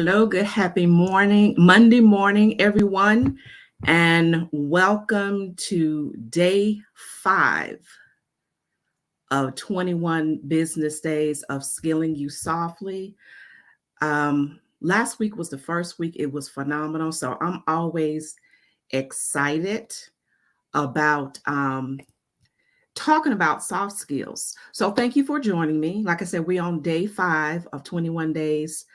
Hello, good happy morning, Monday morning, everyone, and welcome to day 5 of 21 business days of Skilling You Softly. Last week was the first week, it was phenomenal. So I'm always excited about talking about soft skills. So thank you for joining me. Like I said, we're on day 5 of 21 days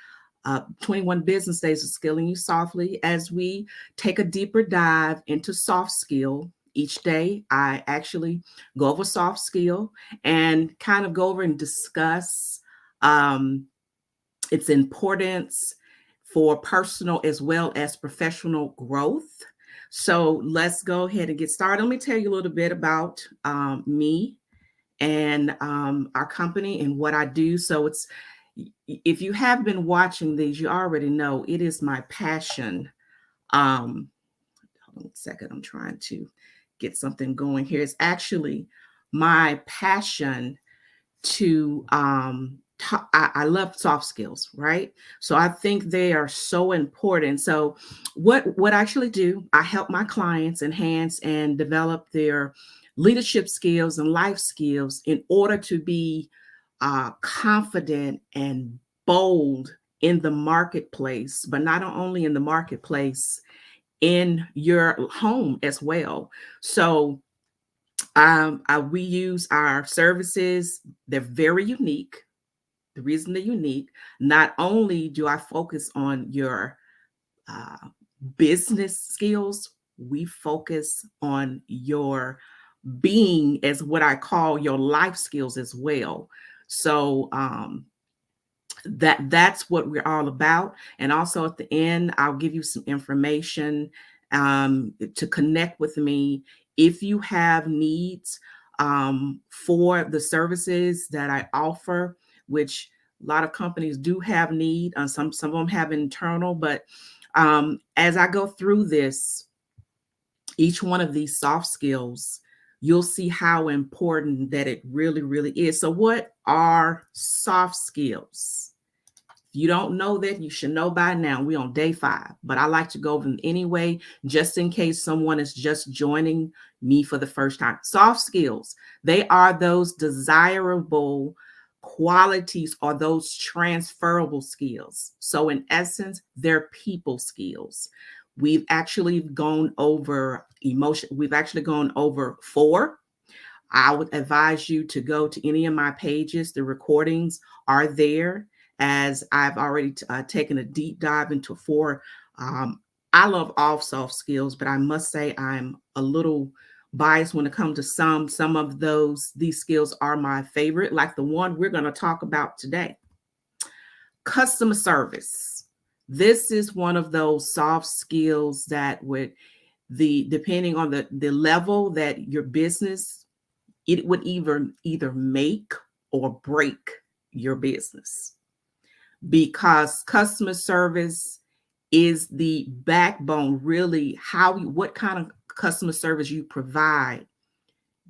21 business days of skilling you softly as we take a deeper dive into soft skill. Each day, I actually go over soft skill and kind of go over and discuss um, its importance for personal as well as professional growth. So let's go ahead and get started. Let me tell you a little bit about me and our company and what I do. So it's if you have been watching these, you already know it is my passion. Hold on a second, I'm trying to get something going here. It's actually my passion to I love soft skills, right? So I think they are so important. So what I actually do, I help my clients enhance and develop their leadership skills and life skills in order to be confident and bold in the marketplace, but not only in the marketplace, in your home as well. So we use our services. They're very unique. The reason they're unique, not only do I focus on your uh, business skills, we focus on your being as what I call your life skills as well. So that's what we're all about. And also at the end, I'll give you some information to connect with me if you have needs for the services that I offer, which a lot of companies do have need. Some of them have internal, but as I go through this, each one of these soft skills, you'll see how important that it really, really is. So, what are soft skills? If you don't know that, you should know by now. We're on day 5, but I like to go over them anyway, just in case someone is just joining me for the first time. Soft skills, they are those desirable qualities or those transferable skills. So, in essence, they're people skills. We've actually gone over emotion, we've actually gone over 4. I would advise you to go to any of my pages. The recordings are there as I've already taken a deep dive into 4. Um, I love all soft skills, but I must say I'm a little biased when it comes to some of these skills are my favorite, like the one we're going to talk about today. Customer service. This is one of those soft skills that would depending on the level that your business, it would either make or break your business, because customer service is the backbone. Really, what kind of customer service you provide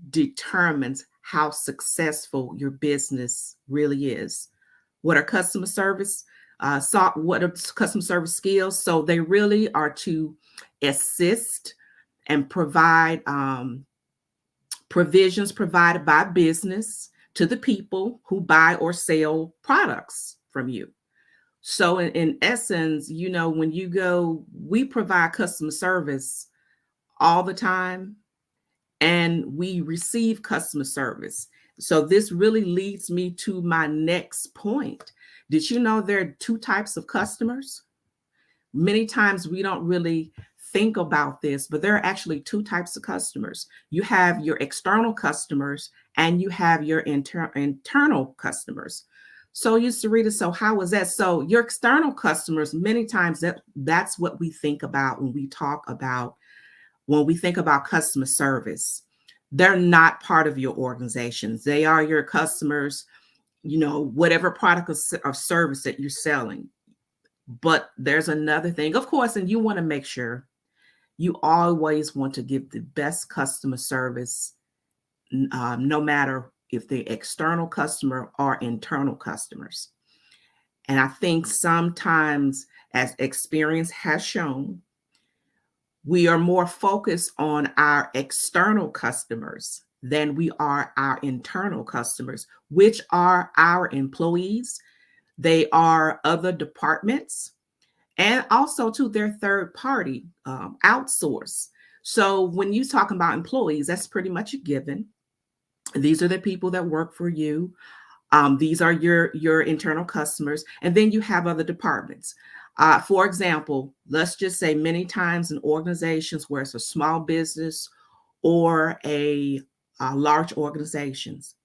determines how successful your business really is. What are customer service? What are customer service skills? So they really are to assist and provide provisions provided by business to the people who buy or sell products from you. So in essence, when you go, we provide customer service all the time and we receive customer service. So this really leads me to my next point. Did you know there are 2 types of customers? Many times we don't really think about this, but there are actually 2 types of customers. You have your external customers and you have your internal customers. So, Sarita, so how was that? So your external customers, many times that's what we think about when we think about customer service. They're not part of your organizations. They are your customers, whatever product or service that you're selling. But there's another thing, of course, and you want to make sure you always want to give the best customer service, no matter if they're external customer or internal customers. And I think sometimes as experience has shown, we are more focused on our external customers than we are our internal customers, which are our employees. They are other departments and also to their third party outsource. So when you talk about employees, that's pretty much a given. These are the people that work for you. These are your internal customers, and then you have other departments. For example, let's just say many times in organizations where it's a small business or large organizations.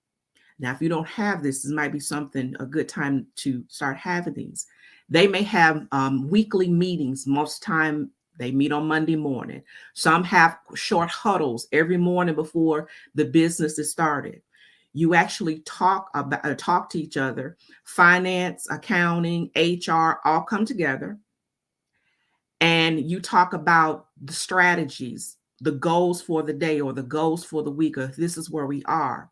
Now, if you don't have this might be a good time to start having these. They may have weekly meetings. Most time they meet on Monday morning. Some have short huddles every morning before the business is started. You actually talk to each other. Finance, accounting, HR all come together, and you talk about the strategies, the goals for the day or the goals for the week, or this is where we are.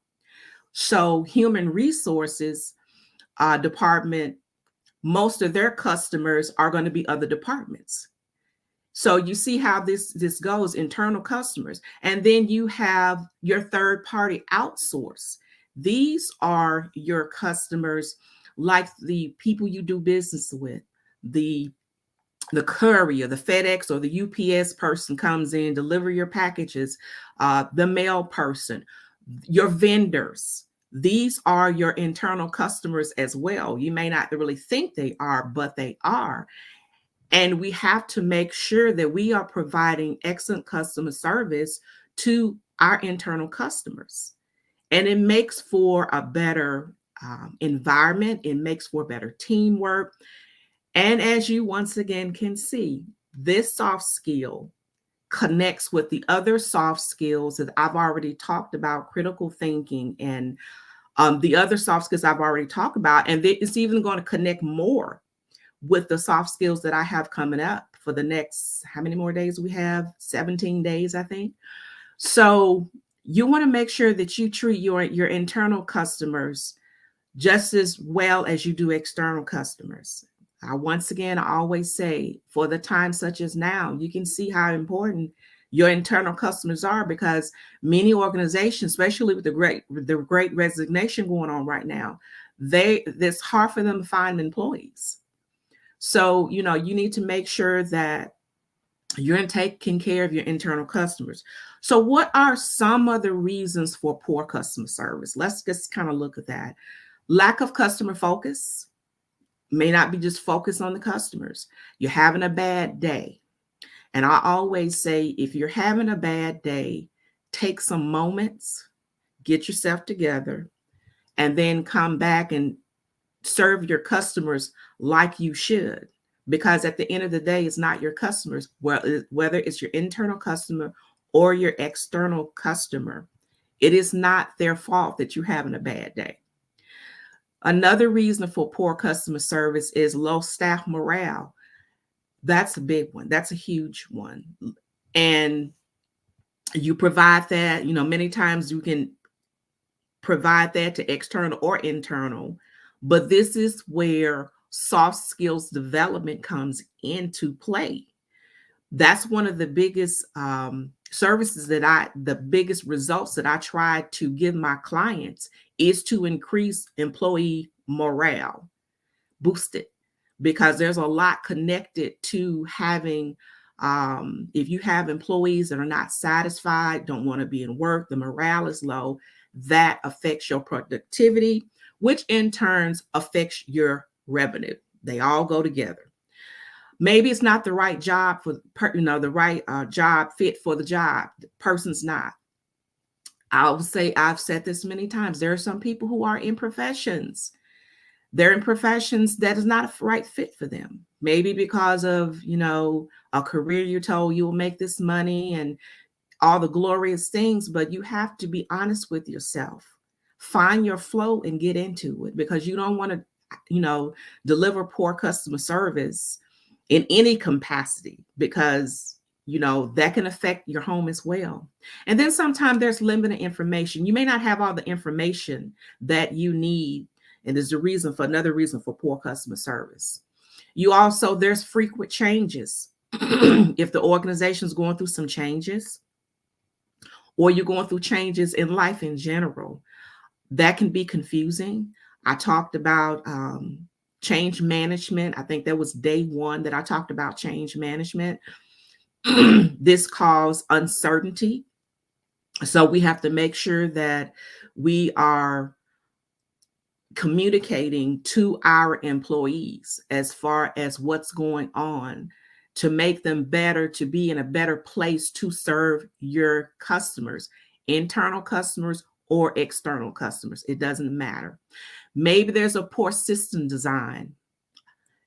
So human resources department, most of their customers are going to be other departments. So you see how this goes, internal customers. And then you have your third party outsource. These are your customers, like the people you do business with, the courier, the FedEx or the UPS person comes in, deliver your packages, the mail person, your vendors. These are your internal customers as well. You may not really think they are, but they are. And we have to make sure that we are providing excellent customer service to our internal customers. And it makes for a better environment. It makes for better teamwork. And as you once again can see, this soft skill connects with the other soft skills that I've already talked about, critical thinking and the other soft skills I've already talked about. And it's even going to connect more with the soft skills that I have coming up for the next, how many more days we have? 17 days, I think. So you want to make sure that you treat your internal customers just as well as you do external customers. Once again, I always say, for the time such as now, you can see how important your internal customers are, because many organizations, especially with the great resignation going on right now, it's hard for them to find employees. So, you need to make sure that you're taking care of your internal customers. So what are some of the reasons for poor customer service? Let's just kind of look at that. Lack of customer focus. May not be just focused on the customers. You're having a bad day. And I always say, if you're having a bad day, take some moments, get yourself together, and then come back and serve your customers like you should. Because at the end of the day, it's not your customers, whether it's your internal customer or your external customer. It is not their fault that you're having a bad day. Another reason for poor customer service is low staff morale. That's a big one. That's a huge one. And you provide that, many times you can provide that to external or internal, but this is where soft skills development comes into play. That's one of the biggest the biggest results that I try to give my clients is to increase employee morale, boost it, because there's a lot connected to having, if you have employees that are not satisfied, don't want to be in work, the morale is low, that affects your productivity, which in turn affects your revenue. They all go together. Maybe it's not the right job the right job fit for the job. The person's not. I'll say, I've said this many times. There are some people who are in professions. They're in professions that is not a right fit for them. Maybe because of, a career you're told you will make this money and all the glorious things, but you have to be honest with yourself. Find your flow and get into it, because you don't want to, deliver poor customer service in any capacity, because that can affect your home as well. And then sometimes there's limited information. You may not have all the information that you need, and there's another reason for poor customer service. There's frequent changes. If the organization is going through some changes, or you're going through changes in life in general, that can be confusing. I talked about change management. I think that was day one that I talked about change management. This caused uncertainty. So we have to make sure that we are communicating to our employees as far as what's going on to make them better, to be in a better place to serve your customers, internal customers or external customers. It doesn't matter. Maybe there's a poor system design.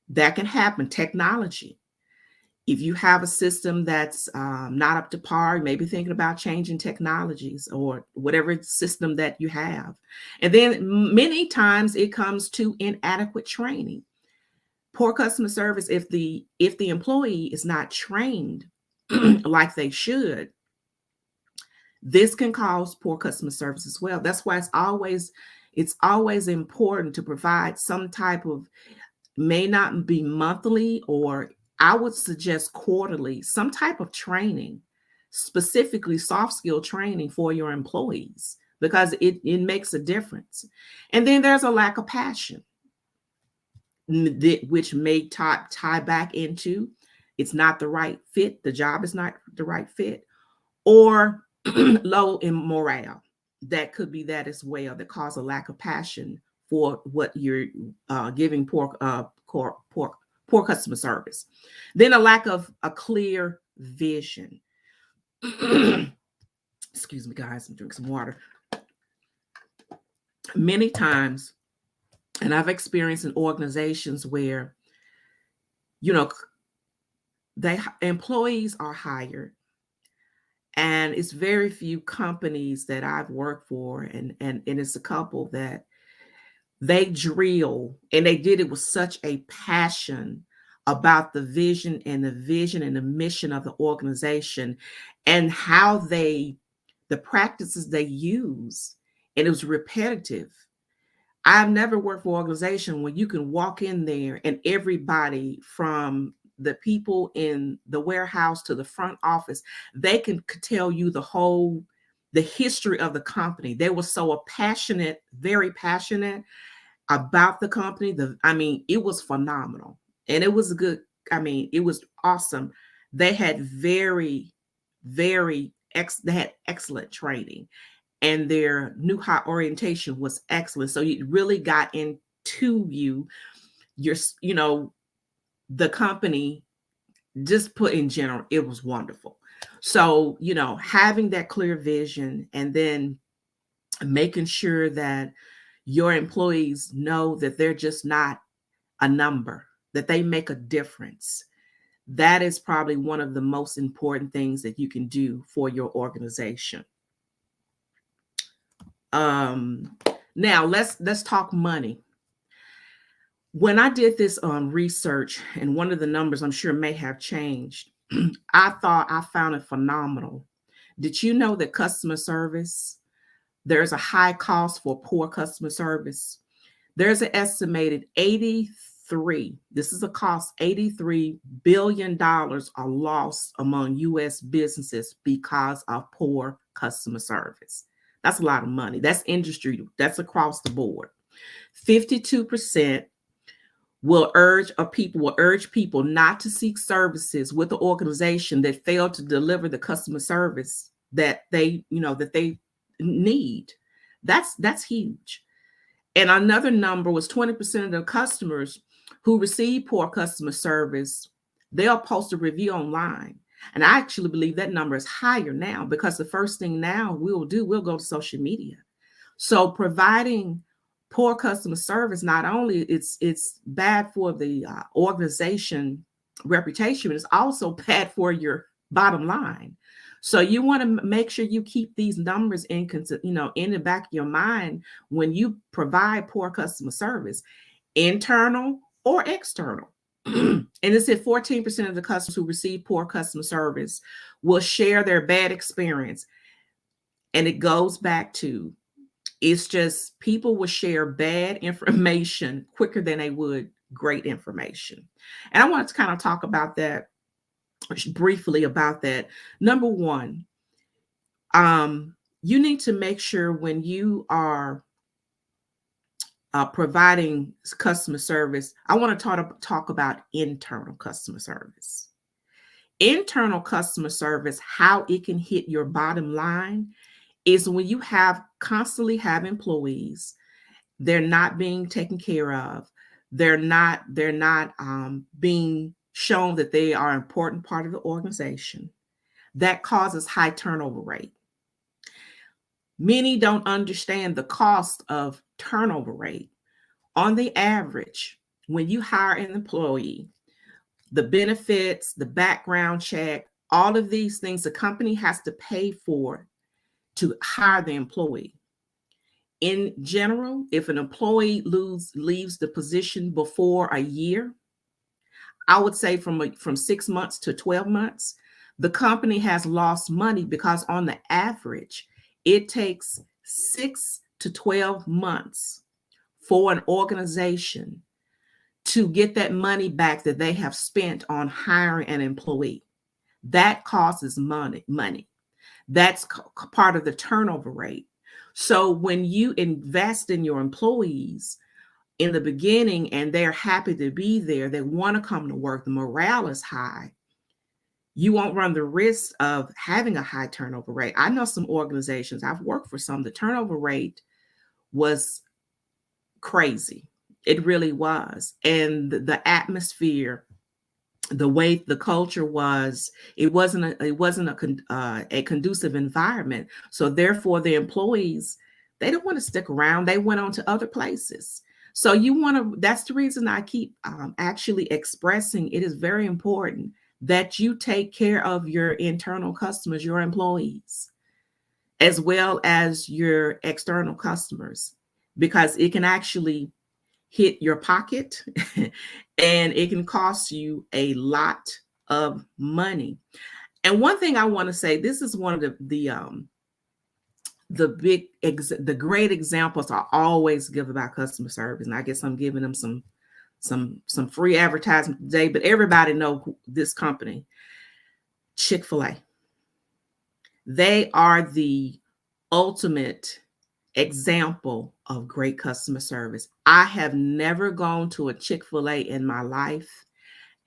That can happen. Technology. If you have a system that's not up to par, maybe thinking about changing technologies or whatever system that you have. And then many times it comes to inadequate training. Poor customer service, if the employee is not trained like they should, this can cause poor customer service as well. That's why it's always important to provide some type of, may not be monthly, or I would suggest quarterly, some type of training, specifically soft skill training for your employees, because it makes a difference. And then there's a lack of passion, which may tie back into it's not the right fit, the job is not the right fit, or low in morale. That could be that as well, that cause a lack of passion for what you're giving poor customer service. Then a lack of a clear vision. Excuse me, guys, I'm drinking some water. Many times, and I've experienced in organizations where, employees are hired, and it's very few companies that I've worked for, and it's a couple that they drill, and they did it with such a passion about the vision and the mission of the organization, and how the practices they use, and it was repetitive. I've never worked for an organization where you can walk in there and everybody, from the people in the warehouse to the front office, they can tell you the history of the company. They were so passionate, very passionate about the company. It was phenomenal. And it was good. It was awesome. They had they had excellent training, and their new hire orientation was excellent. So it really got into the company, just put in general, it was wonderful. So, having that clear vision, and then making sure that your employees know that they're just not a number, that they make a difference. That is probably one of the most important things that you can do for your organization. Now let's talk money. When I did this research, and one of the numbers I'm sure may have changed, I found it phenomenal. Did you know that customer service, there's a high cost for poor customer service? There's an estimated $83 billion are lost among U.S. businesses because of poor customer service. That's a lot of money. That's industry. That's across the board. 52% will urge people not to seek services with the organization that failed to deliver the customer service that they need. That's huge. And another number was 20% of the customers who receive poor customer service, they'll post a review online. And I actually believe that number is higher now, because the first thing now we'll go to social media. So providing poor customer service, not only it's bad for the organization reputation, but it's also bad for your bottom line. So you want to make sure you keep these numbers in the back of your mind when you provide poor customer service, internal or external. And it said 14% of the customers who receive poor customer service will share their bad experience. And it goes back to, it's just people will share bad information quicker than they would great information. And I want to kind of talk about that briefly about that. Number one, you need to make sure when you are providing customer service, I want to talk about internal customer service. Internal customer service, how it can hit your bottom line is when you constantly have employees, they're not being taken care of, they're not being shown that they are an important part of the organization. That causes high turnover rate. Many don't understand the cost of turnover rate. On the average, when you hire an employee, the benefits, the background check, all of these things the company has to pay for to hire the employee. In general, if an employee leaves the position before a year, I would say from 6 months to 12 months, the company has lost money because on the average, it takes 6 to 12 months for an organization to get that money back that they have spent on hiring an employee. That causes money. That's part of the turnover rate. So when you invest in your employees in the beginning and they're happy to be there, they want to come to work, the morale is high, you won't run the risk of having a high turnover rate. I know some organizations, I've worked for some, the turnover rate was crazy. It really was. And the atmosphere, the way the culture was, it wasn't a conducive environment. So therefore, the employees, they don't want to stick around. They went on to other places. So that's the reason I keep actually expressing it is very important that you take care of your internal customers, your employees, as well as your external customers, because it can actually hit your pocket and it can cost you a lot of money. And one thing I want to say, this is one of the great examples I always give about customer service. And I guess I'm giving them some free advertisement today, but everybody know this company, Chick-fil-A. They are the ultimate example of great customer service. I have never gone to a Chick-fil-A in my life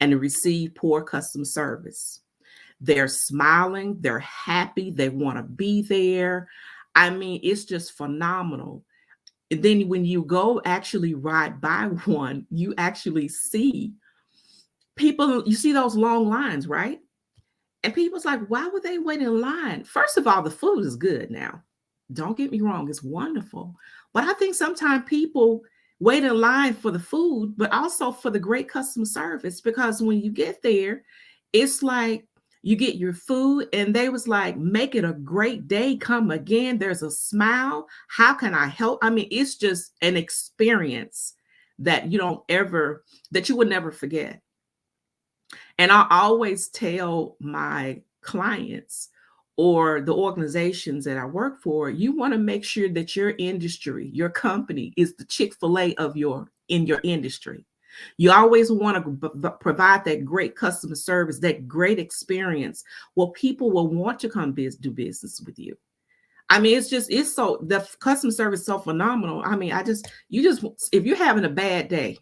and received poor customer service. They're smiling, they're happy, they want to be there. I mean, it's just phenomenal. And then when you go actually ride by one, you actually see people, you see those long lines, right? And people's like, why would they wait in line? First of all, the food is good now. Don't get me wrong, it's wonderful. But I think sometimes people wait in line for the food, but also for the great customer service, because when you get there, it's like you get your food and they was like, make it a great day, come again. There's a smile. How can I help? I mean, it's just an experience that that you would never forget. And I always tell my clients or the organizations that I work for, you want to make sure that your industry, your company is the Chick-fil-A in your industry. You always want to provide that great customer service, that great experience where people will want to come do business with you. I mean, the customer service is so phenomenal. I mean, if you're having a bad day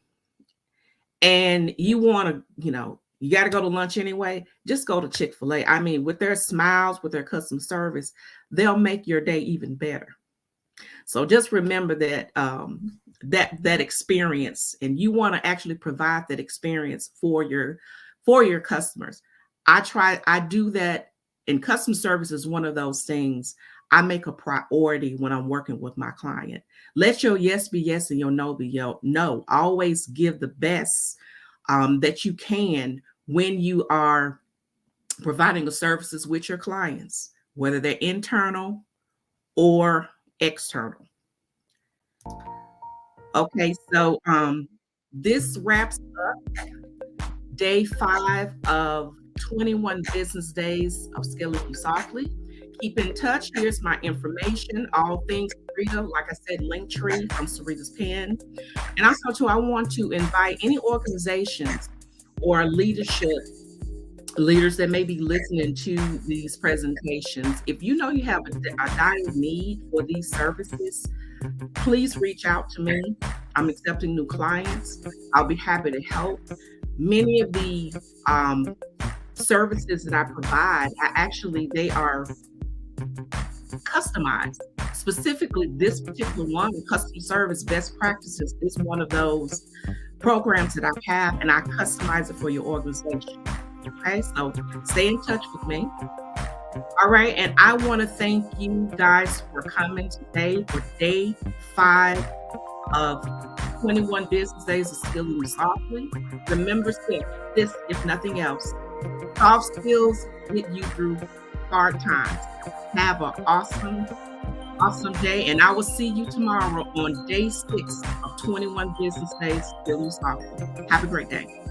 and you want to, you got to go to lunch anyway, just go to Chick-fil-A. I mean, with their smiles, with their customer service, they'll make your day even better. So just remember that that experience, and you want to actually provide that experience for your customers. I do that, and customer service is one of those things I make a priority when I'm working with my client. Let your yes be yes and your no be your no. Always give the best that you can when you are providing the services with your clients, whether they're internal or external. Okay, so this wraps up day 5 of 21 business days of Scaling You Softly. Keep in touch. Here's my information. All things Sarita, like I said, Linktree from Sarita's Pen. And also, too, I want to invite any organizations or leaders that may be listening to these presentations. If you know you have a dire need for these services, please reach out to me. I'm accepting new clients. I'll be happy to help. Many of the services that I provide, they are customized. Specifically, this particular one, customer service best practices, is one of those programs that I have, and I customize it for your organization. Okay, so stay in touch with me. All right, and I want to thank you guys for coming today for day 5 of 21 business days of skilling you softly. Remember this, if nothing else, soft skills get you through hard times. Have an awesome day, and I will see you tomorrow on day 6 of 21 business days skilling you softly. Have a great day.